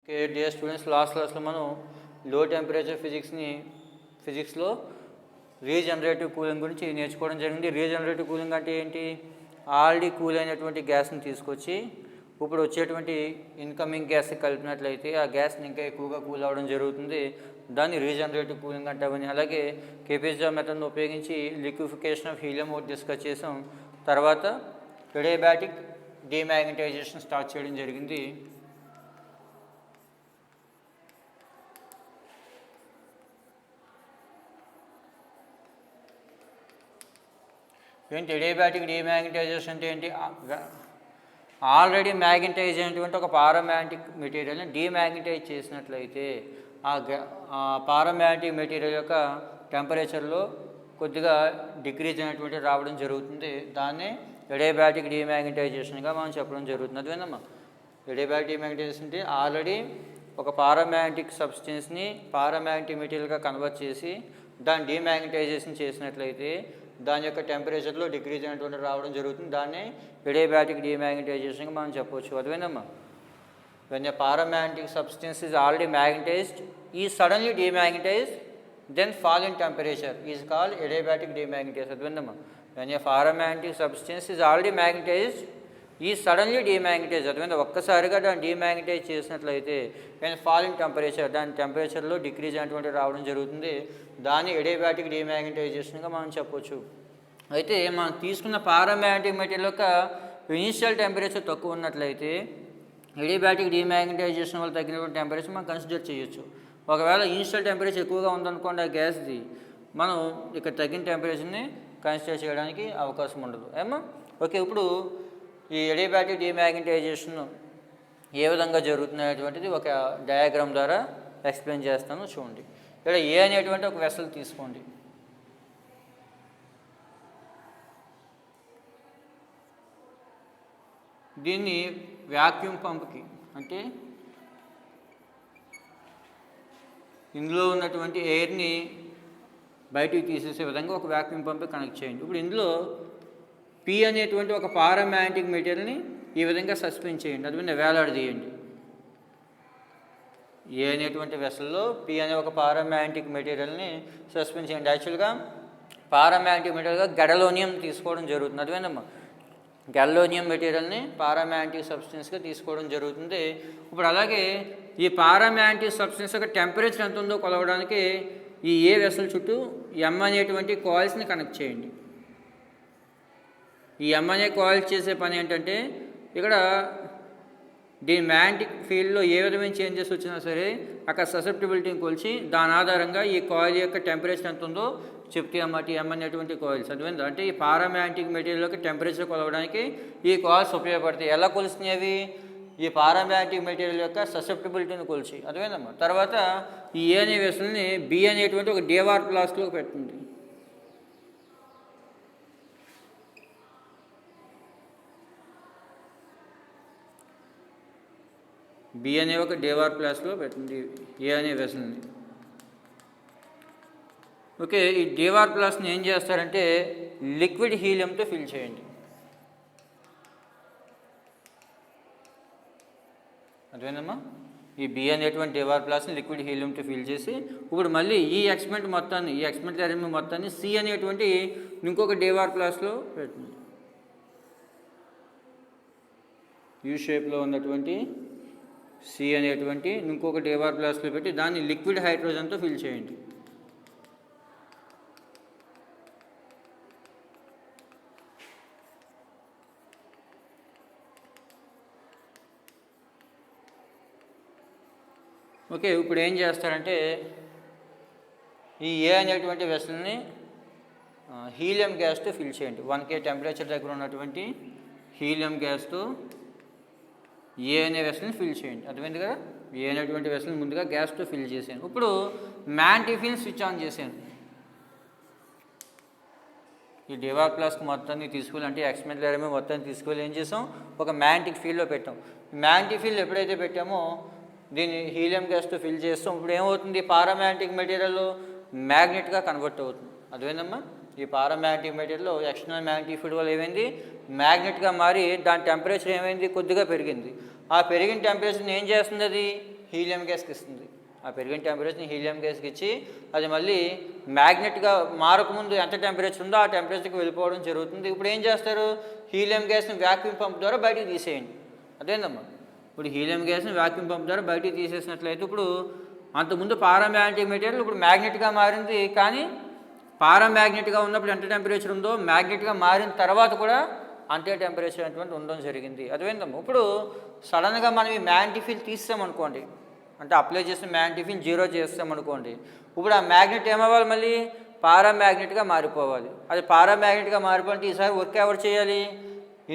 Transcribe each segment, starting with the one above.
Okay dear students, last క్లాస్లో మనం లో టెంపరేచర్ ఫిజిక్స్లో రీజనరేటివ్ కూలింగ్ గురించి నేర్చుకోవడం జరిగింది. రీజనరేటివ్ కూలింగ్ అంటే ఏంటి? ఆల్రెడీ కూల్ అయినటువంటి గ్యాస్ని తీసుకొచ్చి ఇప్పుడు వచ్చేటువంటి ఇన్కమింగ్ గ్యాస్ కలిపినట్లయితే ఆ గ్యాస్ని ఇంకా ఎక్కువగా కూల్ అవ్వడం జరుగుతుంది. దాన్ని రీజనరేటివ్ కూలింగ్ అంటామని. అలాగే కేపీజా మెథడ్ను ఉపయోగించి లిక్విఫికేషన్ ఆఫ్ హీలియం ఒకటి డిస్కస్ చేసాం. తర్వాత అడియాబాటిక్ డీమాగ్నటైజేషన్ స్టార్ట్ చేయడం జరిగింది. ఏంటి అడియాబాటిక్ డీమాగ్నటైజేషన్ అంటే ఏంటి? ఆల్రెడీ మ్యాగ్నటైజ్ అయినటువంటి ఒక పారామాగ్నెటిక్ మెటీరియల్ని డీమాగ్నటైజ్ చేసినట్లయితే ఆ పారామాగ్నెటిక్ మెటీరియల్ యొక్క టెంపరేచర్లో కొద్దిగా డిక్రీజ్ అయినటువంటి రావడం జరుగుతుంది. దాన్ని అడియాబాటిక్ డీమాగ్నటైజేషన్గా మనం చెప్పడం జరుగుతుంది. అదేనమ్మా అడియాబాటిక్ డీమాగ్నటైజేషన్ అంటే ఆల్రెడీ ఒక పారామాగ్నెటిక్ సబ్స్టెన్స్ని పారామాగ్నెటిక్ మెటీరియల్గా కన్వర్ట్ చేసి దాన్ని డీమాగ్నటైజేషన్ చేసినట్లయితే దాని యొక్క టెంపరేచర్లో డిక్రీజ్ అయినటువంటి రావడం జరుగుతుంది. దాన్ని అడియాబాటిక్ డీమాగ్నటైజేషన్గా మనం చెప్పవచ్చు. అదేనమ్మా when a paramagnetic substance is already magnetized is suddenly demagnetized then fall in temperature is called adiabatic demagnetization. అదేనమ్మా when a paramagnetic substance is already magnetized is suddenly demagnetized. అదేనా ఒక్కసారిగా దాన్ని డీమాగ్నటైజ్ చేసినట్లయితే when fall in temperature దాని టెంపరేచర్లో decrease అయినటువంటి రావడం జరుగుతుంది. దాన్ని అడియాబాటిక్ డీమాగ్నటైజేషన్గా మనం చెప్పవచ్చు. అయితే మనం తీసుకున్న పారామాగ్నెటిక్ మెటీరియల్ యొక్క ఇనీషియల్ టెంపరేచర్ తక్కువ ఉన్నట్లయితే అడియాబాటిక్ డీమాగ్నటైజేషన్ వల్ల తగ్గినటువంటి టెంపరేచర్ మనం కన్సిడర్ చేయొచ్చు. ఒకవేళ ఇనిషియల్ టెంపరేచర్ ఎక్కువగా ఉందనుకోండి ఆ గ్యాస్ది, మనం ఇక్కడ తగ్గిన టెంపరేచర్ని కన్సిడర్ చేయడానికి అవకాశం ఉండదు. ఏమో ఓకే, ఇప్పుడు ఈ అడియాబాటిక్ డీమాగ్నటైజేషన్ ఏ విధంగా జరుగుతున్నటువంటిది ఒక డయాగ్రామ్ ద్వారా ఎక్స్ప్లెయిన్ చేస్తాను. చూడండి, ఇక్కడ ఏ అనేటువంటి ఒక వెసల్ తీసుకోండి. దీన్ని వ్యాక్యూమ్ పంప్కి అంటే ఇందులో ఉన్నటువంటి ఎయిర్ని బయటికి తీసేసే విధంగా ఒక వ్యాక్యూమ్ పంప్కి కనెక్ట్ చేయండి. ఇప్పుడు ఇందులో పి అనేటువంటి ఒక పారామాగ్నెటిక్ మెటీరియల్ని ఈ విధంగా సస్పెండ్ చేయండి. అది మీద వేలాడదీయండి. ఏ అనేటువంటి వెసల్లో పి అనే ఒక పారామాగ్నెటిక్ మెటీరియల్ని సస్పెండ్ చేయండి. యాక్చువల్గా పారామాగ్నెటిక్ మెటీరియల్గా గడలోనియం తీసుకోవడం జరుగుతుంది. అదేవిధంగా గెల్లోనియం మెటీరియల్ని పారామాగ్నెటిక్ సబ్స్టెన్స్గా తీసుకోవడం జరుగుతుంది. ఇప్పుడు అలాగే ఈ పారామాగ్నెటిక్ సబ్స్టెన్స్ యొక్క టెంపరేచర్ ఎంత ఉందో కొలవడానికి ఈ ఏ వెసల్ చుట్టూ ఎం అనేటువంటి కాయిల్స్ని కనెక్ట్ చేయండి. ఈ ఎం అనే కాయిల్ చేసే పని ఏంటంటే ఇక్కడ దీని మ్యాగ్నెటిక్ ఫీల్డ్లో ఏ విధమైన చేంజెస్ వచ్చినా సరే అక్కడ ససెప్టిబిలిటీని కొలిచి దాని ఆధారంగా ఈ కాయిల్ యొక్క టెంపరేచర్ ఎంత ఉందో చెప్తే అన్నమాట ఎం అనేటువంటి కాయిల్స్. అదేవిధంగా అంటే ఈ పారామాగ్నెటిక్ మెటీరియల్లోకి టెంపరేచర్ కొలవడానికి ఈ కాయిల్స్ ఉపయోగపడతాయి. ఎలా కొలుస్తున్నాయి అవి? ఈ పారామాగ్నెటిక్ మెటీరియల్ యొక్క ససెప్టిబిలిటీని కొలిచి. అదేవిధంగా తర్వాత ఈ ఏ అనే వెసల్ని బి అనేటువంటి ఒక డేవార్ ఫ్లాస్క్లోకి పెట్టండి. బి అనే ఒక డేవార్ ఫ్లాస్క్లో పెట్టండి ఏ అనే వెసల్ని. ఓకే, ఈ డేవార్ ప్లాస్ని ఏం చేస్తారంటే లిక్విడ్ హీలియంతో ఫిల్ చేయండి. అదేనమ్మా ఈ బి అనేటువంటి డేవార్ ప్లాస్ని లిక్విడ్ హీలియంతో ఫిల్ చేసి ఇప్పుడు మళ్ళీ ఈ ఎక్స్పెరిమెంట్ మొత్తాన్ని సి అనేటువంటి ఇంకొక డేవార్ ప్లాస్లో పెట్టండి. యూ షేప్లో ఉన్నటువంటి సి అనేటువంటి ఇంకొక డేవార్ ప్లాస్లో పెట్టి దాన్ని లిక్విడ్ హైడ్రోజన్తో ఫిల్ చేయండి. ఓకే, ఇప్పుడు ఏం చేస్తారంటే ఈ ఏ అనేటువంటి వెసల్ని హీలియం గ్యాస్తో ఫిల్ చేయండి. 1K టెంపరేచర్ దగ్గర ఉన్నటువంటి హీలియం గ్యాస్తో ఏ అనే వెసల్ని ఫిల్ చేయండి. అర్థమైంది కదా? ఏ అనేటువంటి వెసల్ని ముందుగా గ్యాస్తో ఫిల్ చేశాను. ఇప్పుడు మ్యాగ్నెటిక్ ఫీల్డ్ స్విచ్ ఆన్ చేశాను. ఈ డేవార్ ప్లాస్క్ మొత్తాన్ని తీసుకెళ్ళి అంటే ఎక్స్పెరిమెంట్ ఎలిమెంట్ మొత్తాన్ని తీసుకెళ్ళి ఏం చేసాం? ఒక మ్యాగ్నెటిక్ ఫీల్డ్లో పెట్టాం. మ్యాగ్నెటిక్ ఫీల్డ్ ఎప్పుడైతే పెట్టామో దీన్ని హీలియం గ్యాస్తో ఫిల్ చేస్తాం. ఇప్పుడు ఏమవుతుంది? పారామాగ్నెటిక్ మెటీరియల్ మ్యాగ్నెట్గా కన్వర్ట్ అవుతుంది. అదేవిధమ్మా ఈ పారామాగ్నెటిక్ మెటీరియల్లో ఎక్స్టర్నల్ మ్యాగ్నెటిక్ ఫీల్డ్ వల్ల ఏమైంది? మ్యాగ్నెట్గా మారి దాని టెంపరేచర్ ఏమైంది? కొద్దిగా పెరిగింది. ఆ పెరిగిన టెంపరేచర్ని ఏం చేస్తుంది? అది హీలియం గ్యాస్కి ఇస్తుంది. ఆ పెరిగిన టెంపరేచర్ని హీలియం గ్యాస్కి ఇచ్చి అది మళ్ళీ మ్యాగ్నెట్గా మారకముందు ఎంత టెంపరేచర్ ఉందో ఆ టెంపరేచర్కి వెళ్ళిపోవడం జరుగుతుంది. ఇప్పుడు ఏం చేస్తారు, హీలియం గ్యాస్ని వ్యాక్యూమ్ పంప్ ద్వారా బయటికి తీసేయండి. అదేందమ్మా, ఇప్పుడు హీలియం గ్యాస్ని వ్యాక్యూమ్ పంప్ ద్వారా బయటికి తీసేసినట్లయితే ఇప్పుడు అంతకుముందు పారామ్యాగ్నెటిక్ మెటీరియల్ ఇప్పుడు మ్యాగ్నెట్గా మారింది. కానీ పారామ్యాగ్నెట్గా ఉన్నప్పుడు ఎంత టెంపరేచర్ ఉందో మ్యాగ్నెట్గా మారిన తర్వాత కూడా అంతే టెంపరేచర్ అటువంటి ఉండడం జరిగింది. అదేందమ్మా, ఇప్పుడు సడన్గా మనం ఈ మ్యాగ్నెటిక్ ఫీల్డ్ తీస్తామనుకోండి, అంటే అప్లై చేసిన మ్యాగ్నెటిక్ ఫీల్డ్ జీరో చేస్తామనుకోండి, ఇప్పుడు ఆ మ్యాగ్నెట్ ఏమవ్వాలి, మళ్ళీ పారామ్యాగ్నెట్గా మారిపోవాలి. అది పారామ్యాగ్నెట్గా మారిపోతే ఈసారి వర్క్ ఎవరు చేయాలి,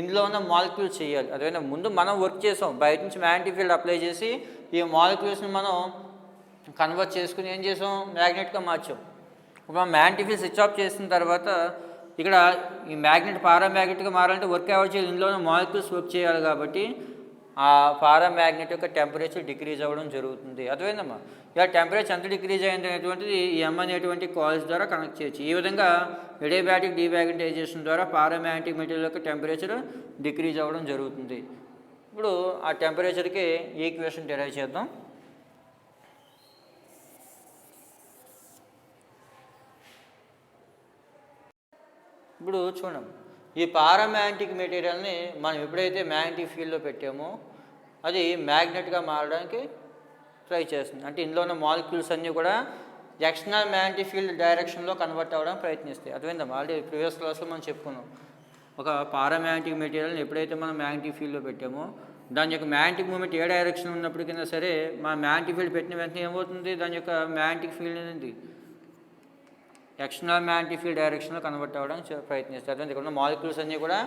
ఇందులో ఉన్న మాలిక్యూల్స్ చేయాలి. అదేవిధంగా ముందు మనం వర్క్ చేసాం, బయట నుంచి మ్యాగ్నెటిక్ ఫీల్డ్ అప్లై చేసి ఈ మాలిక్యూల్స్ని మనం కన్వర్ట్ చేసుకుని ఏం చేసాం, మ్యాగ్నెట్గా మార్చాం. ఇప్పుడు మనం మ్యాగ్నెటిక్ ఫీల్డ్ స్విచ్ ఆఫ్ చేసిన తర్వాత ఇక్కడ ఈ మ్యాగ్నెట్ పారామ్యాగ్నెట్గా మారాలంటే వర్క్ ఎవరు చేయాలి, ఇందులో ఉన్న మాలిక్యూల్స్ వర్క్ చేయాలి. కాబట్టి ఆ పారామ్యాగ్నెట్ యొక్క టెంపరేచర్ డిక్రీజ్ అవ్వడం జరుగుతుంది. అర్థమైందమ్మా, ఇలా టెంపరేచర్ ఎంత డిక్రీజ్ అయింది అనేటువంటిది ఈ ఎం అనేటువంటి కాయిల్స్ ద్వారా కనెక్ట్ చేయొచ్చు. ఈ విధంగా ఎడియాబాటిక్ డీమాగ్నెటైజేషన్ ద్వారా పారామ్యాగ్నెటిక్ మెటీరియల్ యొక్క టెంపరేచర్ డిక్రీజ్ అవ్వడం జరుగుతుంది. ఇప్పుడు ఆ టెంపరేచర్కి ఈక్వేషన్ డెరైవ్ చేద్దాం. ఇప్పుడు చూడండి, ఈ పారామ్యాగ్నెటిక్ మెటీరియల్ని మనం ఎప్పుడైతే మ్యాగ్నెటిక్ ఫీల్డ్లో పెట్టామో అది మ్యాగ్నెట్గా మారడానికి ట్రై చేస్తుంది. అంటే ఇందులో ఉన్న మాలిక్యూల్స్ అన్నీ కూడా ఎక్స్టర్నల్ మ్యాగ్నెటిక్ ఫీల్డ్ డైరెక్షన్లో కన్వర్ట్ అవ్వడానికి ప్రయత్నిస్తాయి. అర్థమైందమ్మా, ఆల్రెడీ ప్రీవియస్ క్లాస్లో మనం చెప్పుకున్నాం. ఒక పారామ్యాగ్నెటిక్ మెటీరియల్ని ఎప్పుడైతే మనం మ్యాగ్నెటిక్ ఫీల్డ్లో పెట్టామో దాని యొక్క మ్యాగ్నెటిక్ మూమెంట్ ఏ డైరెక్షన్ ఉన్నప్పటికైనా సరే మన మ్యాగ్నెటిక్ ఫీల్డ్ పెట్టిన వెంటనే ఏమవుతుంది, దాని యొక్క మ్యాగ్నెటిక్ ఫీల్డ్ అనేది ఎక్స్టర్నల్ మ్యాగ్నెటిక్ ఫీల్డ్ డైరెక్షన్లో కన్వర్ట్ అవ్వడానికి ప్రయత్నిస్తారు. ఇక్కడ ఉన్న మాలిక్యూల్స్ అన్నీ కూడా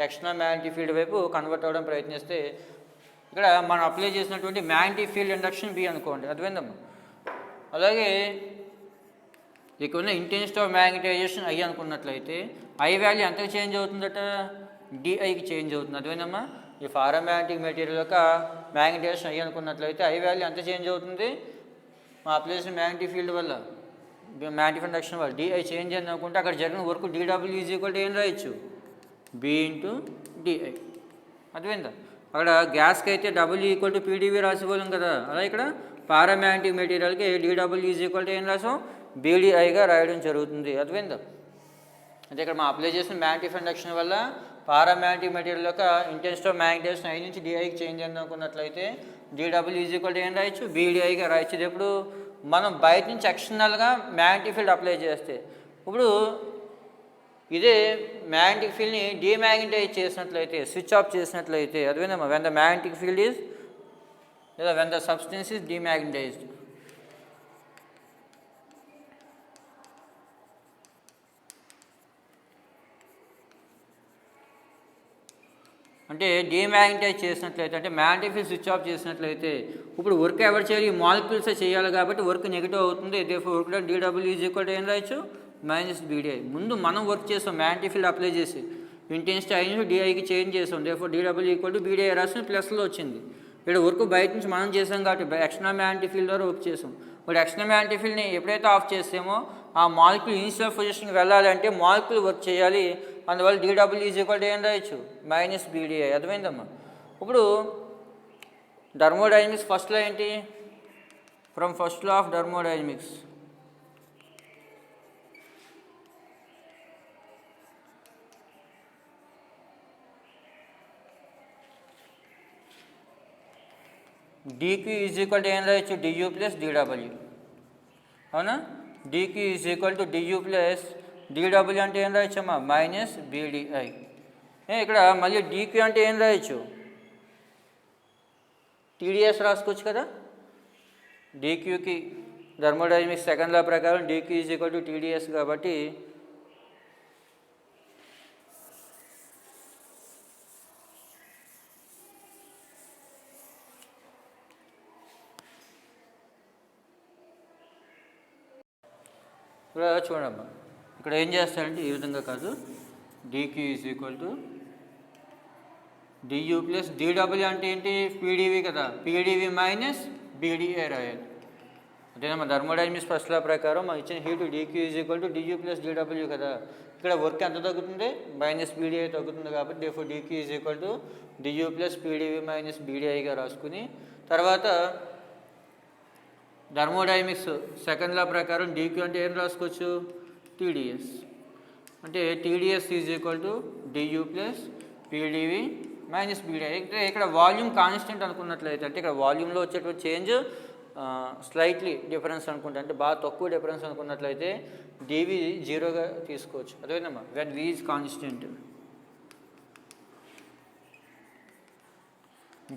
ఎక్స్టర్నల్ మ్యాగ్నెటిక్ ఫీల్డ్ వైపు కన్వర్ట్ అవ్వడం ప్రయత్నిస్తే ఇక్కడ మనం అప్లై చేసినటువంటి మ్యాగ్నెటిక్ ఫీల్డ్ ఇండక్షన్ బి అనుకోండి. అర్థమైందమ్మా, అలాగే ఇక్కడ ఉన్న ఇంటెన్సిటీ ఆఫ్ మ్యాగ్నెటైజేషన్ ఐ అనుకున్నట్లయితే ఐ వాల్యూ ఎంతకు చేంజ్ అవుతుందట, డిఐకి చేంజ్ అవుతుంది. అర్థమైందమ్మా, ఈ పారామ్యాగ్నెటిక్ మెటీరియల్ యొక్క మ్యాగ్నెటైజేషన్ ఐ అనుకున్నట్లయితే ఐ వాల్యూ ఎంత చేంజ్ అవుతుంది, మా అప్లై చేసిన మ్యాగ్నెటిక్ ఫీల్డ్ వల్ల మ్యాగ్నెటిక్ ఇండక్షన్ వల్ల డిఐ చేంజ్ అయింది అనుకుంటే అక్కడ జరిగిన work DW is equal to ఏం రాయొచ్చు, బి ఇంటూ డిఐ. అర్థమైందా, అక్కడ గ్యాస్కి అయితే డబ్ల్యూ ఈక్వల్ టు పీడీవీ రాసిపోలేం కదా, అలా ఇక్కడ పారామ్యాగ్నెటిక్ మెటీరియల్కి డిడబ్ల్యూ ఈజ్ ఈక్వల్ టు ఏం రాసాం, బీడీఐగా రాయడం జరుగుతుంది. అర్థమైందా, అంటే ఇక్కడ మనం అప్లై చేసిన మ్యాగ్నెటిక్ ఇండక్షన్ వల్ల పారామ్యాగ్నెటిక్ మెటీరియల్ యొక్క ఇంటెన్సిటీ ఆఫ్ మ్యాగ్నెటైజేషన్ ఐ నుంచి డిఐకి చేంజ్ అయింది అనుకున్నట్లయితే డిడబ్ల్యూ ఈజ్ ఈక్వల్ టు ఏం రాయొచ్చు, బీడీఐగా రాయొచ్చు. ఇది ఎప్పుడు మనం బయట నుంచి ఎక్స్టర్నల్గా మ్యాగ్నెటిక్ ఫీల్డ్ అప్లై చేస్తే. ఇప్పుడు ఇదే మ్యాగ్నెటిక్ ఫీల్డ్ని డీమ్యాగ్నెటైజ్ చేసినట్లయితే, స్విచ్ ఆఫ్ చేసినట్లయితే, అదేవిధంగా when the magnetic field is లేదా వెన్ ద సబ్స్టెన్స్ ఈజ్ డీమ్యాగ్నెటైజ్డ్, అంటే డీమ్యాగ్నెటైజ్ చేసినట్లయితే అంటే మ్యాగ్నెటిక్ ఫీల్డ్ స్విచ్ ఆఫ్ చేసినట్లయితే ఇప్పుడు వర్క్ ఎవరు చేయాలి, ఈ మాలిక్యూల్సే చేయాలి. కాబట్టి వర్క్ నెగిటివ్ అవుతుంది. Work DW is equal to ఏం రాయొచ్చు, మైనస్ బీడీఐ. ముందు మనం వర్క్ చేస్తాం మ్యాగ్నెటిక్ ఫీల్డ్ అప్లై చేసి ఇంటెన్సిటీ ఐ నుంచి డిఐకి చేంజ్ చేసాం. డిడబ్ల్యూ ఈక్వల్ టు బీడీఐ రాసిన ప్లస్లో వచ్చింది. ఇక్కడ వర్క్ బయట నుంచి మనం చేసాం కాబట్టి ఎక్స్టర్నల్ మ్యాగ్నెటిక్ ఫీల్డ్ ద్వారా వర్క్ చేసాం. ఇప్పుడు ఎక్స్టర్నల్ మ్యాగ్నెటిక్ ఫీల్డ్ని ఎప్పుడైతే ఆఫ్ చేసామో ఆ మాలిక్యూల్ ఇనిషియల్ పొజిషన్కి వెళ్ళాలంటే మాలిక్యూల్ వర్క్ చేయాలి. అందువల్ల డిడబ్ల్యూ ఈజ్ ఈక్వల్ టు ఏం రాయొచ్చు, మైనస్ బీడీఐ. అర్థమైందమ్మా, ఇప్పుడు థర్మోడైనమిక్స్ ఫస్ట్లో ఏంటి, from first law of thermodynamics dQ is equal to ఏం రాయొచ్చు, డియూ ప్లస్ డిడబ్ల్యూ. అవునా, dQ is equal to dU plus డిడబ్ల్యూ అంటే ఏం రాయొచ్చమ్మా, మైనస్ బీడీఐ. ఇక్కడ మళ్ళీ డిక్యూ అంటే ఏం రాయొచ్చు, టీడీఎస్ రాసుకోవచ్చు కదా. డిక్యూకి థర్మోడైనమిక్స్ సెకండ్ లా ప్రకారం dQ is equal to TdS కాబట్టి ఇక్కడ చూడమ్మా, ఇక్కడ ఏం చేస్తారంటే ఈ విధంగా కాదు, dQ is equal to dU plus డిడబ్ల్యూ అంటే ఏంటి, పీడీవీ కదా, పీడీవీ మైనస్ బీడీఏ రాయాలి. అంతేనమ్మా, థర్మోడైనమిక్స్ ఫస్ట్ లా ప్రకారం మనం ఇచ్చిన heat dQ is equal to dU plus డిడబ్ల్యూ కదా. ఇక్కడ వర్క్ ఎంత తగ్గుతుంది, మైనస్ బీడీఐ తగ్గుతుంది. కాబట్టి therefore dQ is equal to dU plus PdV minus బీడీఐగా రాసుకుని తర్వాత థర్మోడైనమిక్స్ సెకండ్ లా ప్రకారం dq అంటే ఏం రాసుకోవచ్చు, TdS. అంటే TdS is equal to du plus PdV minus BdI. ఇక్కడ వాల్యూమ్ కాన్స్టెంట్ అనుకున్నట్లయితే, అంటే ఇక్కడ వాల్యూమ్లో వచ్చేటువంటి చేంజ్ స్లైట్లీ డిఫరెన్స్ అనుకుంటే, అంటే బాగా తక్కువ డిఫరెన్స్ అనుకున్నట్లయితే dV 0గా తీసుకోవచ్చు. అదేనమ్మా, when V is constant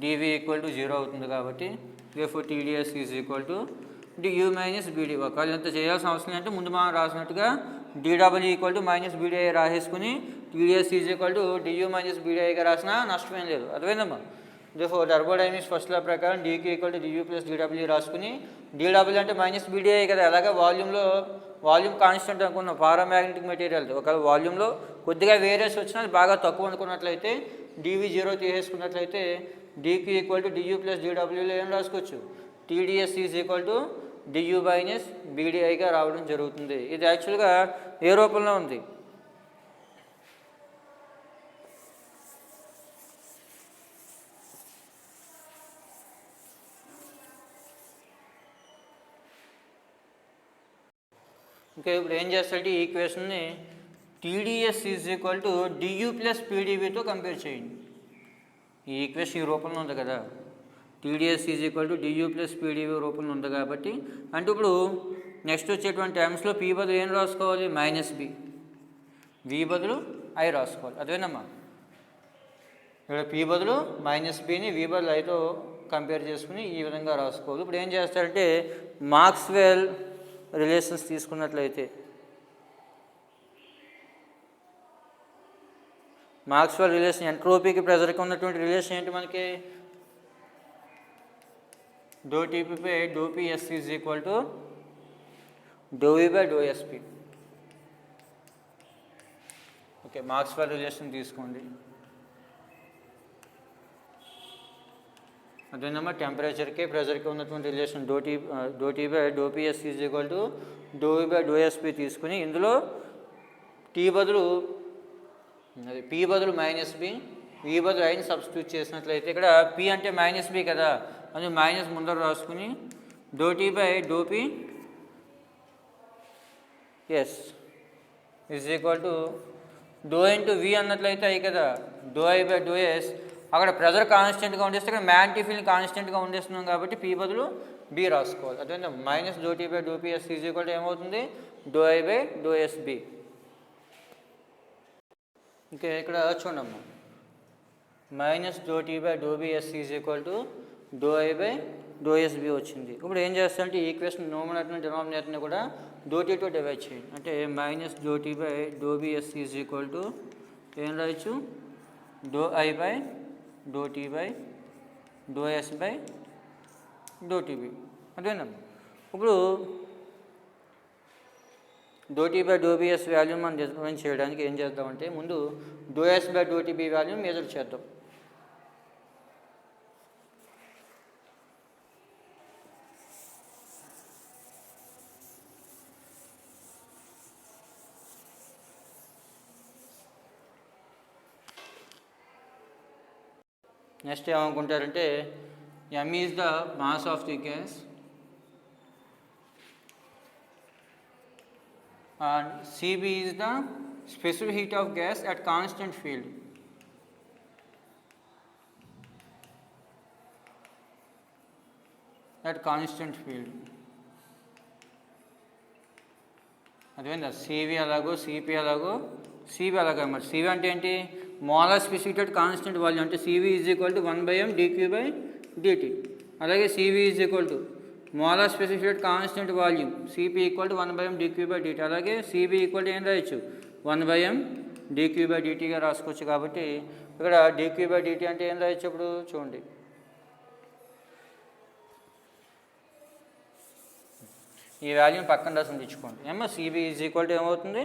dV equal to 0 అవుతుంది. కాబట్టి therefore TdS is equal to du minus BD. ఒకవేళ ఎంత చేయాల్సిన అవసరం అంటే ముందు మనం రాసినట్టుగా dW equal to minus BDI రాసేసుకుని TdS is equal to du minus BDIగా రాసినా నష్టమేం లేదు. అర్థమైందమ్మా. therefore థర్మోడైనమిక్స్ ఫస్ట్ లా ప్రకారం dq equal to du plus dW రాసుకుని, dW అంటే మైనస్ BDI కదా, అలాగే వాల్యూమ్ కాన్స్టెంట్ అనుకున్నాం పారామ్యాగ్నెటిక్ మెటీరియల్. ఒకవేళ వాల్యూమ్లో కొద్దిగా వేరియస్ వచ్చినా అది బాగా తక్కువ అనుకున్నట్లయితే dV 0 తీసేసుకున్నట్లయితే dq equal to du plus dWలో ఏం రాసుకోవచ్చు, TdS is equal to du minus BDIగా రావడం జరుగుతుంది. ఇది యాక్చువల్గా ఏ రూపంలో ఉంది, ఇంకా ఇప్పుడు ఏం చేస్తారంటే ఈ ఈక్వేషన్ని TdS is equal to du plus PdVతో కంపేర్ చేయండి. ఈ ఈక్వేషన్ ఈ రూపంలో ఉంది కదా, TdS is equal to du plus PdV రూపంలో ఉంది కాబట్టి, అంటే ఇప్పుడు నెక్స్ట్ వచ్చేటువంటి టైమ్స్లో P బదులు ఏం రాసుకోవాలి, మైనస్ B, V బదులు I రాసుకోవాలి. అదేనమ్మా, ఇక్కడ P బదులు మైనస్ Bని V బదులు Iతో కంపేర్ చేసుకుని ఈ విధంగా రాసుకోవాలి. ఇప్పుడు ఏం చేస్తారంటే మాక్స్వెల్ రిలేషన్స్ తీసుకున్నట్లయితే, మాక్స్వెల్ రిలేషన్ ఎంట్రోపీకి ప్రెజర్కి ఉన్నటువంటి రిలేషన్ ఏంటి మనకి, ∂T_P by ∂PS is equal to ∂V by ∂SP. Okay, Maxwell relation తీసుకోండి. అదేనమ్మా, టెంపరేచర్కి ప్రెజర్కి ఉన్నటువంటి relation ∂T by ∂PS is equal to ∂V by ∂SP తీసుకుని, ఇందులో T బదులు P బదులు మైనస్ B, V బదులు Iని సబ్స్టిట్యూట్ చేసినట్లయితే, ఇక్కడ P అంటే మైనస్ B కదా, అది మైనస్ ముందర రాసుకుని ∂T by ∂P S is equal to into V అన్నట్లయితే అయ్యి కదా, I బై ∂S. అక్కడ ప్రెజర్ కాన్స్టెంట్గా ఉండేస్తే ఇక్కడ మ్యాగ్నెటిక్ ఫీల్డ్ కాన్స్టెంట్గా ఉండేస్తున్నాం కాబట్టి P బదులు B రాసుకోవాలి. అదే minus ∂T by ∂PS is equal to ఏమవుతుంది, I బై ∂SB. ఇంకా ఇక్కడ చూడమ్మా, minus ∂T by ∂BS is equal to I by ∂SB వచ్చింది. ఇప్పుడు ఏం చేస్తారంటే ఈ ఈక్వేషన్ నోమినేటర్ని డినామినేటర్ని కూడా ∂T తో డివైడ్ చేయండి. అంటే minus ∂T by ∂BS is equal to ఏం రాయొచ్చు, I by ∂T by ∂S by ∂TB. అదేనమ్మా. ఇప్పుడు ∂T బై ∂BS వాల్యూ మనం డిటర్మైన్ చేయడానికి ఏం చేద్దామంటే ముందు ∂S by ∂TB value measure చేద్దాం. నెక్స్ట్ ఏమనుకుంటారంటే M is the mass of the gas and Cb is the specific heat of gas at constant field. At constant field. అదేవిధంగా Cv అలాగో Cp అలాగో Cv అలాగే మరి Cv అంటే ఏంటి, molar specific constant value, అంటే Cv is equal to 1/m dq by dt. అలాగే Cv is equal to molar specific constant volume, Cp equal to 1/m dq by dt. అలాగే Cb equal to ఏం రాయొచ్చు, 1/m dq by dtగా రాసుకోవచ్చు. కాబట్టి ఇక్కడ dq by dt అంటే ఏం రాయొచ్చు, ఇప్పుడు చూడండి ఈ వాల్యూని పక్కన రాసి తెచ్చుకోండి. Cb ఈజ్ ఈక్వల్ టు ఏమవుతుంది,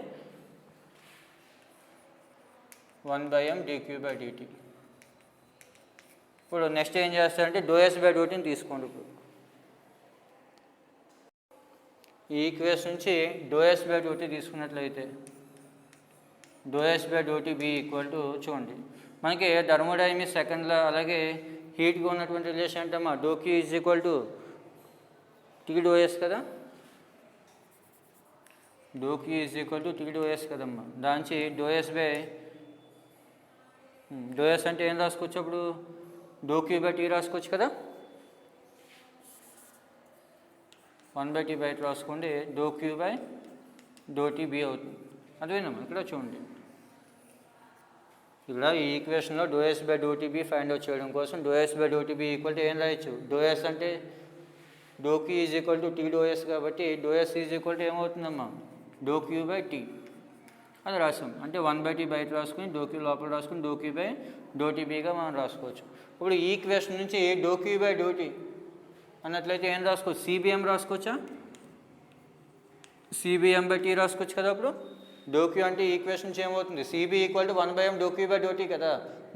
1/m dq బై dt. ఇప్పుడు నెక్స్ట్ ఏం చేస్తారంటే ∂S బై ∂Tని తీసుకోండి. ఇప్పుడు ఈ ఈక్వేషన్ నుంచి ∂S బై ∂T తీసుకున్నట్లయితే ∂S by ∂TB equal to చూడండి మనకి థర్మోడైనమిక్స్ సెకండ్లో అలాగే హీట్గా ఉన్నటువంటి రిలేషన్ అంటే ∂Q is equal to T del S కదా, del Q is equal to T del S కదమ్మా. దానికి del S by del S అంటే ఏం రాసుకోవచ్చు అప్పుడు, డో క్యూ బై టీ రాసుకోవచ్చు కదా. 1/t బయట రాసుకోండి, del Q by do T B అవుతుంది. అదేనమ్మా ఇక్కడ చూడండి, ఇక్కడ ఈ ఈక్వేషన్లో del S by do T B find out చేయడం కోసం del S by do T B equal to ఏం రాయొచ్చు, డో ఎస్ అంటే del Q is equal to T del S కాబట్టి del S is equal to ఏమవుతుందమ్మా, del Q by T అది రాసాం. అంటే 1/t బయట రాసుకుని డో క్యూ లోపల రాసుకుని del Q by do T బీగా మనం రాసుకోవచ్చు. ఇప్పుడు ఈ ఈక్వేషన్ నుంచి del Q by do T అన్నట్లయితే ఏం రాసుకోవచ్చు, సిబిఎం రాసుకోవచ్చా, సిబిఎం బై టీ రాసుకోవచ్చు కదా. అప్పుడు డో క్యూ అంటే ఈక్వేషన్ నుంచి ఏమవుతుంది, CB equal to 1/m del Q by do T కదా.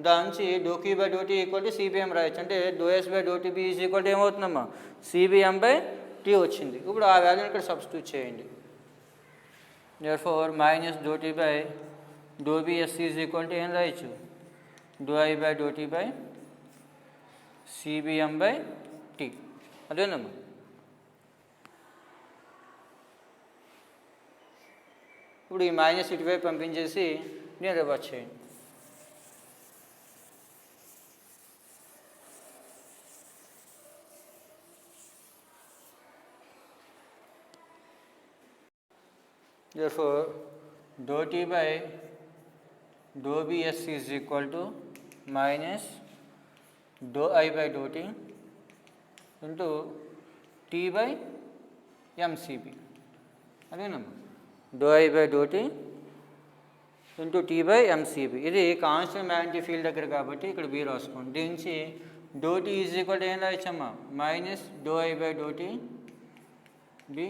దాని నుంచి del Q by do T equal to CBM రాయొచ్చు. అంటే del S by do T B is equal to ఏమవుతుందమ్మా, CBM by T వచ్చింది. ఇప్పుడు ఆ వాల్యూని ఇక్కడ సబ్స్టిట్యూట్ చేయండి. therefore minus do T by do BS is equal to ఏం రాయొచ్చు, do I by do T by CBM by T. అదేనమ్మా. ఇప్పుడు ఈ మైనస్ ఇటువైపు పంపించేసి నేను రివర్స్ చేయండి. therefore del T by do BS is equal to minus do I by do T into T by MCB. అదేనమ్మా, del I by do T into T by MCB. ఇది constant magnetic field దగ్గర కాబట్టి ఇక్కడ B రాసుకోండి. దీని నుంచి del T is equal to ఏం రాయచ్చమ్మా, minus do I by do T B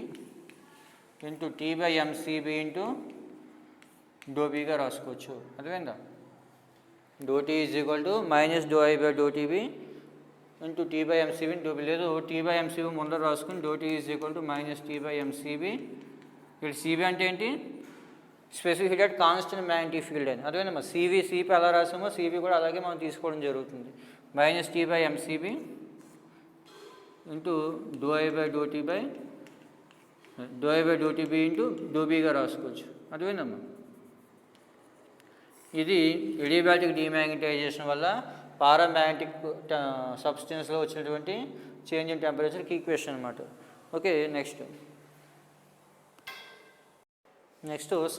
into T by MCB into del బీగా రాసుకోవచ్చు. అర్థమైందా, del T is equal to minus do I by do T B into T by MCB do B. లేదు, T by MCB ముందర రాసుకుని do T is equal to minus T by MCB. ఇక్కడ CB అంటే ఏంటి, specific heated constant magnetic field అని. అదేవిధంగా CP ఎలా రాసామో CB కూడా అలాగే మనం తీసుకోవడం జరుగుతుంది. Minus T by MCB into del I by do T by del I by do T B into del బీగా రాసుకోవచ్చు. అదేవిధమ్మా, ఇది ఎడియాబాటిక్ డీమ్యాగ్నటైజేషన్ వల్ల పారామ్యాగ్నెటిక్ సబ్స్టెన్స్లో వచ్చినటువంటి చేంజ్ ఇన్ టెంపరేచర్కి ఈక్వేషన్ అనమాట. ఓకే, నెక్స్ట్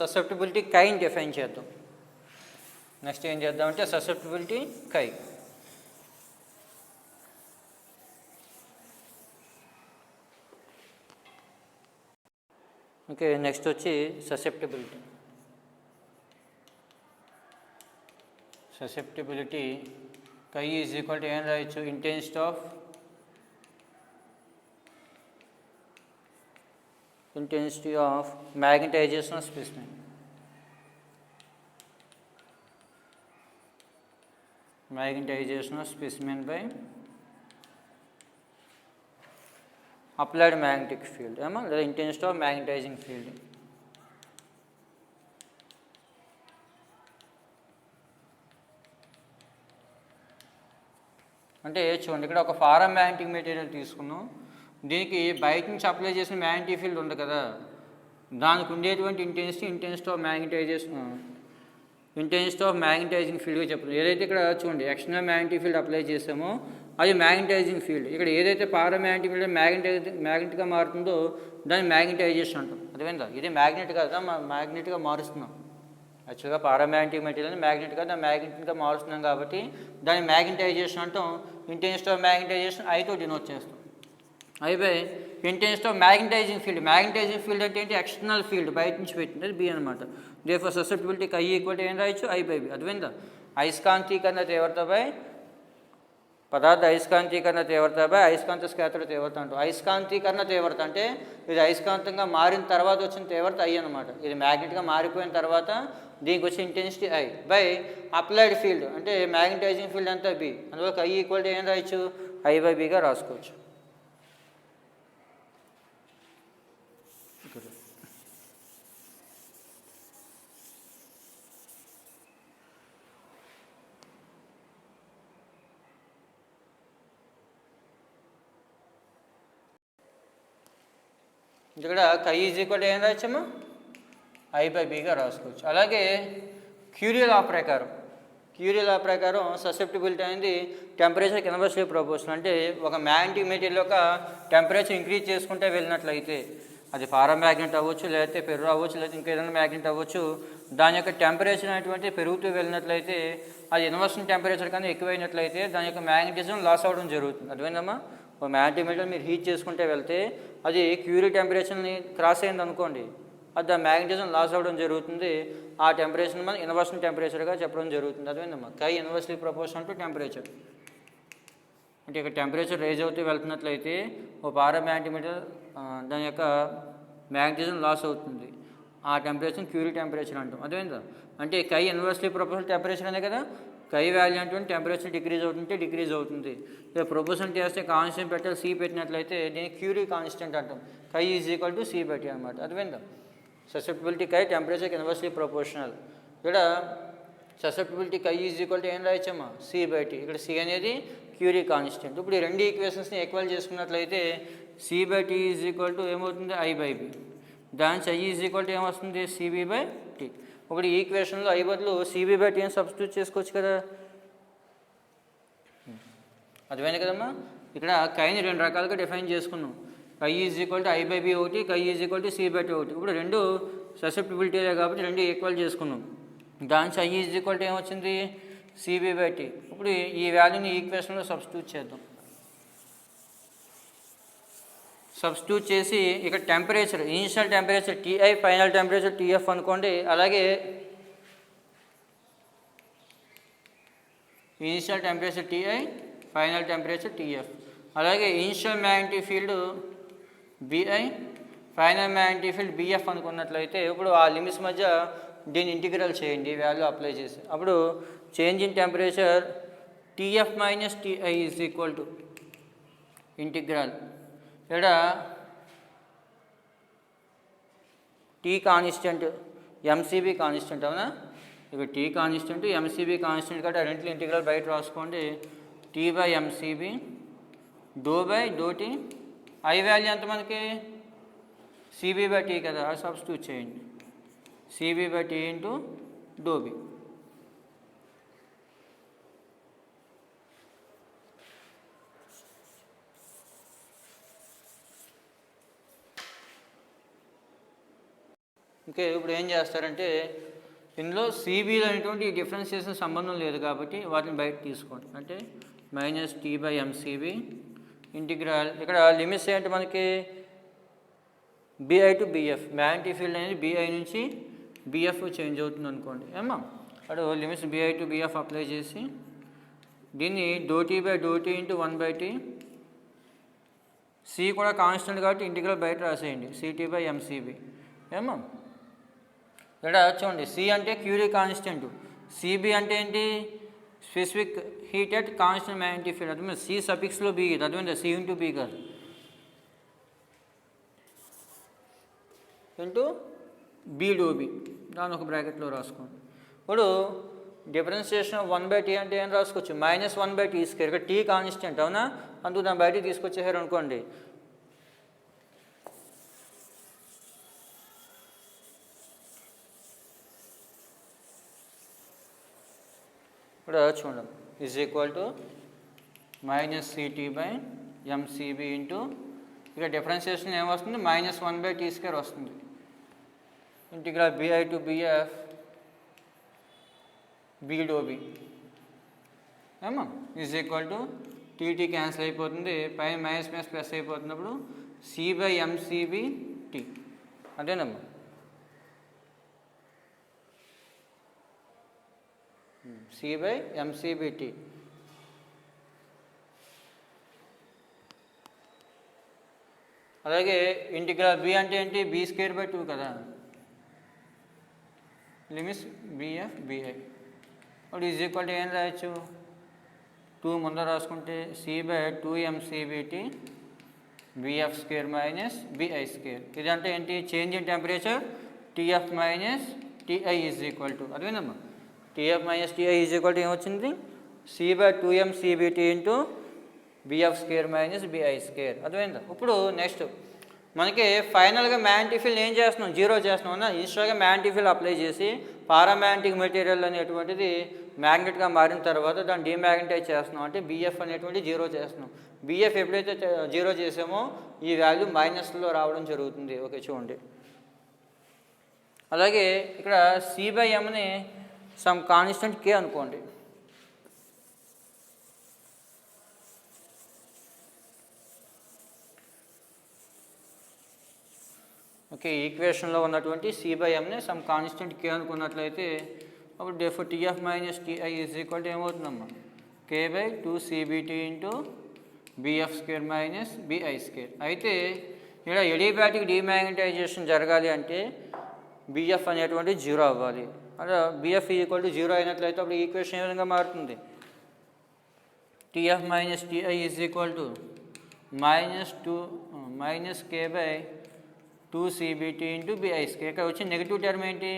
ససెప్టిబిలిటీ కైని డిఫైన్ చేద్దాం. నెక్స్ట్ ఏం చేద్దామంటే ససెప్టిబిలిటీ కై. ఓకే, నెక్స్ట్ వచ్చి susceptibility. Chi is equal to ఏం రాయొచ్చు, intensity of magnetization of specimen. Magnetization of specimen by applied magnetic field, లేదా intensity of magnetizing field. అంటే చూడండి, ఇక్కడ ఒక పారామ్యాగ్నెటిక్ మెటీరియల్ తీసుకున్నాం. దీనికి బయట నుంచి అప్లై చేసిన మ్యాగ్నెటిక్ ఫీల్డ్ ఉంది కదా, దానికి ఉండేటువంటి ఇంటెన్సిటీ ఆఫ్ మ్యాగ్నటైజింగ్ ఫీల్డ్గా చెప్తుంది. ఏదైతే ఇక్కడ చూడండి ఎక్స్టర్నల్ మ్యాగ్నెటిక్ ఫీల్డ్ అప్లై చేసామో అది మ్యాగ్నటైజింగ్ ఫీల్డ్. ఇక్కడ ఏదైతే పారామ్యాగ్నెటిక్ ఫీల్డ్ మ్యాగ్నెట్గా మారుతుందో దాన్ని మ్యాగ్నటైజేషన్ అంటాం. అదేవిధంగా ఇది మ్యాగ్నెట్ కదా, మ్యాగ్నెట్గా మారుస్తున్నాం. యాక్చువల్గా పారామ్యాగ్నెటిక్ మెటీరియల్ మ్యాగ్నెట్గా దాన్ని మ్యాగ్నెట్గా మారుస్తున్నాం కాబట్టి దాన్ని మ్యాగ్నటైజేషన్ అంటాం. ఇంటెన్సిటీ ఆఫ్ మ్యాగ్నటైజేషన్ ఐతో డినోట్ చేస్తాం. అయిపోయి ఇంటెన్సిటీ ఆఫ్ మ్యాగ్నటైజింగ్ ఫీల్డ్ అంటే ఏంటి, ఎక్స్టర్నల్ ఫీల్డ్ బయట నుంచి పెట్టింది, అది బి అనమాట. Therefore susceptibility I equal to ఏం రాయొచ్చు, ఐ బై బి. అర్థమైందా, అయస్కాంతీకరణ తీవ్రత బై పదార్థ అయస్కాంతీకరణ తీవ్రత బై అయస్కాంత స్కేతర తీవ్రత అంటాం. అయస్కాంతీకరణ తీవ్రత అంటే ఇది అయస్కాంతంగా మారిన తర్వాత వచ్చిన తీవ్రత ఐ అనమాట. ఇది మ్యాగ్నెట్గా మారిపోయిన తర్వాత దీనికి వచ్చే intensity I by applied field అంటే మ్యాగ్నటైజింగ్ ఫీల్డ్ అంతా బి. అందువల్ల ఐ ఈక్వల్ టు ఏం రాయొచ్చు, ఐ బై బిగా రాసుకోవచ్చు. ఇక్కడ కై ఈజ్ ఈక్వల్ ఏం రాయచ్చమ్మా I/Bగా రాసుకోవచ్చు. అలాగే క్యూరీ లా ప్రకారం ససెప్టిబిలిటీ అనేది టెంపరేచర్కి ఇన్వర్స్లీ ప్రపోర్షనల్. అంటే ఒక మ్యాగ్నెటిక్ మెటీరియల్ యొక్క టెంపరేచర్ ఇంక్రీజ్ చేసుకుంటే వెళ్ళినట్లయితే అది పారామ్యాగ్నెట్ అవ్వచ్చు, లేకపోతే ఫెర్రో అవ్వచ్చు, లేకపోతే ఇంకేదైనా మ్యాగ్నెట్ అవ్వచ్చు, దాని యొక్క టెంపరేచర్ అనేటువంటి పెరుగుతూ వెళ్ళినట్లయితే అది ఇన్వర్షన్ టెంపరేచర్ కన్నా ఎక్కువైనట్లయితే దాని యొక్క మ్యాగ్నెటిజం లాస్ అవ్వడం జరుగుతుంది. అర్థమైందమ్మా? ఒక మ్యాగ్నెటిక్ మెటీరియల్ మీరు హీట్ చేసుకుంటే వెళ్తే అది క్యూరీ టెంపరేచర్ని క్రాస్ అయింది అనుకోండి, అది ఆ మ్యాగ్నెటిజం లాస్ అవ్వడం జరుగుతుంది. ఆ టెంపరేచర్ మనం ఇన్వర్షన్ టెంపరేచర్గా చెప్పడం జరుగుతుంది. అర్థమైందమ్మా? కై ఇన్వర్స్లీ ప్రపోర్షనల్ టు టెంపరేచర్. అంటే ఇక్కడ టెంపరేచర్ రేజ్ అవుతూ వెళ్తున్నట్లయితే ఓ పారామ్యాగ్నెటిక్ మెటీరియల్ దాని యొక్క మ్యాగ్నెటిజం లాస్ అవుతుంది. ఆ టెంపరేచర్ క్యూరీ టెంపరేచర్ అంటాం. అర్థమైందా? అంటే కై ఇన్వర్స్లీ ప్రపోర్షనల్ టెంపరేచర్ అనే కదా. కై వాల్యూ అంటే టెంపరేచర్ డిక్రీజ్ అవుతుంది. ఇక ప్రపోర్షన్ చేస్తే కాన్స్టెంట్ పెట్టాలి, సి పెట్టినట్లయితే దీన్ని క్యూరీ కాన్స్టెంట్ అంటాం. కై ఈజ్ ఈక్వల్ టు సి పెట్టి అనమాట. అర్థమైందా? ససెప్టిబిలిటీ కై టెంపరేచర్కి ఇన్వర్స్లీ ప్రపోర్షనల్. ఇక్కడ susceptibility chi is equal to ఏం రాయచ్చమ్మా C/T. ఇక్కడ సి అనేది క్యూరీ కాన్స్టెంట్. ఇప్పుడు ఈ రెండు ఈక్వేషన్స్ని ఈక్వల్ చేసుకున్నట్లయితే C/T ఈజ్ ఈక్వల్ టు ఏమవుతుంది I/B. దాని I ఈజ్ ఈక్వల్ టు ఏమొస్తుంది CB/T. ఒకటి ఈక్వేషన్లో I బదులు CB/T అని సబ్స్టిట్యూట్ చేసుకోవచ్చు కదా. అర్థమైంది కదమ్మా? ఇక్కడ కైని రెండు రకాలుగా డిఫైన్ చేసుకున్నాం. కై ఈజ్ ఈక్వల్ టు I/B ఒకటి, కై ఈజ్ ఈక్వల్ టు C/T ఒకటి. ఇప్పుడు రెండు ససెప్టిబిలిటీలే కాబట్టి రెండు ఈక్వల్ చేసుకున్నాం. దాని I ఈజ్ ఈక్వల్ టు ఏమొచ్చింది CB/T. ఇప్పుడు ఈ వాల్యూని ఈక్వేషన్లో సబ్స్టిట్యూట్ చేద్దాం. సబ్స్టిట్యూట్ చేసి ఇక్కడ temperature initial temperature TI, final temperature TF అనుకోండి. అలాగే initial temperature TI, final temperature TF. అలాగే initial magnetic field BI, final magnetic field BF అనుకున్నట్లయితే ఇప్పుడు ఆ లిమిట్స్ మధ్య దీన్ని ఇంటిగ్రల్ చేయండి, వాల్యూ అప్లై చేసి. అప్పుడు change in temperature TF minus TI is equal to integral. ఇక్కడ T కాన్స్టెంట్, MCB కాన్స్టెంట్. అవునా? ఇక్కడ T కాన్స్టెంట్, MCB కాన్స్టెంట్ కాబట్టి రెండింటిలో ఇంటిగ్రల్ బయట రాసుకోండి. T/MCB ∂T. I వాల్యూ ఎంత మనకి CB/T కదా, అది సబ్స్టిట్యూట్ చేయండి. CB/T into ∂B. ఓకే, ఇప్పుడు ఏం చేస్తారంటే ఇందులో CBలో అనేటువంటి డిఫరెన్షియేషన్ సంబంధం లేదు కాబట్టి వాటిని బయట తీసుకోండి. అంటే -T/MCB ఇంటిగ్రల్. ఇక్కడ లిమిట్స్ ఏంటి మనకి BI to BF. Magnetic field అనేది BI నుంచి BF చేంజ్ అవుతుంది అనుకోండి. ఏమా అక్కడ limits BI to BF apply చేసి దీన్ని ∂T/∂T ఇంటూ 1/T. C కూడా కాన్స్టెంట్ కాబట్టి ఇంటిగ్రల్ బయట రాసేయండి. CT/MCB. ఏమా ఇక్కడ చూడండి, C అంటే క్యూరీ కాన్స్టెంట్, CB అంటే ఏంటి specific heat at constant magnetic field. అది C సఫిక్స్లో B, అర్థమైందా? C ఇంటూ B కాదు, ఇంటూ B/B. దాని ఒక బ్రాకెట్లో రాసుకోండి. ఇప్పుడు డిఫరెన్షియేషన్ 1/T అంటే ఏం రాసుకోవచ్చు -1/T². ఇక్కడ T కాన్స్టెంట్. అవునా? అందుకు దాన్ని బయటికి తీసుకొచ్చేసారు అనుకోండి. ఇప్పుడు చూడండి is equal to -CT/MCB into ఇక డిఫరెన్షియేషన్ ఏమొస్తుంది -1/T² వస్తుంది. Integral BI to BF B/B. ఏమో is equal to TT cancel అయిపోతుంది, పైన మైనస్ అయిపోతున్నప్పుడు C/MCB/T. అదేనమ్మా. C/MCB/T. అలాగే ఇంటిగ్రల్ B అంటే ఏంటి B²/2 కదా. Limits BF BI. ఇప్పుడు ఈజ్ ఈక్వల్ టు ఏం రాయొచ్చు 2 ముందర రాసుకుంటే C/2MCB/T BF² మైనస్ BI². ఇదంటే ఏంటి change in temperature TF minus TI is equal to. అదేనమ్మా TF minus TI is equal to ఏమొచ్చింది C/2MCB/T into BF² minus BI². అర్థమైందా? ఇప్పుడు నెక్స్ట్ మనకి ఫైనల్గా మ్యాగ్నెటిక్ ఏం చేస్తున్నాం, జీరో చేస్తున్నాం అన్న. ఇన్స్టాగా మ్యాగ్నెటిక్ అప్లై చేసి పారామ్యాగ్నెటిక్ మెటీరియల్ అనేటువంటిది మ్యాగ్నెట్గా మారిన తర్వాత దాన్ని డీమ్యాగ్నటైజ్ చేస్తున్నాం, అంటే బిఎఫ్ అనేటువంటి జీరో చేస్తున్నాం. బిఎఫ్ ఎప్పుడైతే జీరో చేసామో ఈ వాల్యూ మైనస్లో రావడం జరుగుతుంది. ఓకే, చూడండి. అలాగే ఇక్కడ C/Mని సమ్ కాన్స్టెంట్ K అనుకోండి. ఓకే, ఈక్వేషన్లో ఉన్నటువంటి C/Mని సమ్ కాన్స్టెంట్ K అనుకున్నట్లయితే అప్పుడు డెఫర్ TF minus TI is equal to ఏమవుతుందమ్మా, K/2CBT into BF square minus BI square. అయితే ఇక్కడ ఎడియాబాటిక్ డీమ్యాగ్నటైజేషన్ జరగాలి అంటే BF అనేటువంటి జీరో అవ్వాలి. అలా BF ఈక్వల్ టు జీరో అయినట్లయితే అప్పుడు ఈక్వేషన్ ఏ విధంగా మారుతుంది, TF minus TI is equal to minus K/2CBT into BI square. ఇక్కడ వచ్చి నెగిటివ్ టర్మ్ ఏంటి,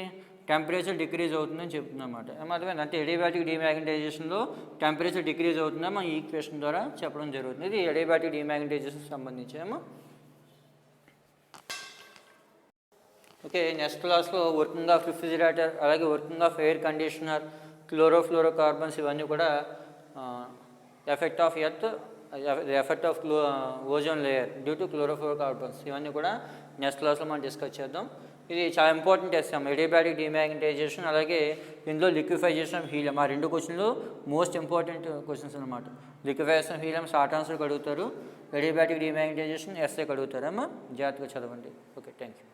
టెంపరేచర్ డిక్రీజ్ అవుతుందని చెప్తుందన్నమాట. అర్థమైంది, అంటే ఎడియాబాటిక్ డీమ్యాగ్నటైజేషన్లో టెంపరేచర్ డిక్రీజ్ అవుతుందని మనం ఈ ఈక్వేషన్ ద్వారా చెప్పడం జరుగుతుంది. ఇది ఎడియాబాటిక్ డీమ్యాగ్నటైజేషన్ సంబంధించి ఏమో. ఓకే, నెక్స్ట్ క్లాస్లో వర్కింగ్ ఆఫ్ రిఫ్రిజిరేటర్, అలాగే working of air conditioner, chlorofluorocarbons, ఇవన్నీ కూడా effect of earth, effect of ozone layer due to chlorofluorocarbons, ఇవన్నీ కూడా నెక్స్ట్ క్లాస్లో మనం డిస్కస్ చేద్దాం. ఇది చాలా ఇంపార్టెంట్ ఎగ్జామ్, ఎడియాబాటిక్ డీమ్యాగ్నటైజేషన్, అలాగే ఇందులో లిక్విఫైజేషన్ ఆఫ్ హీలియం. ఆ రెండు క్వశ్చన్లు మోస్ట్ ఇంపార్టెంట్ క్వశ్చన్స్ అనమాట. లిక్విఫైజేషన్ ఆఫ్ హీలియం షార్ట్ ఆన్సర్కి అడుగుతారు, ఎడియాబాటిక్ డీమ్యాగ్నటైజేషన్ ఎస్ఏకి అడుగుతారు. అమ్మా జాగ్రత్తగా చదవండి. Okay, thank you.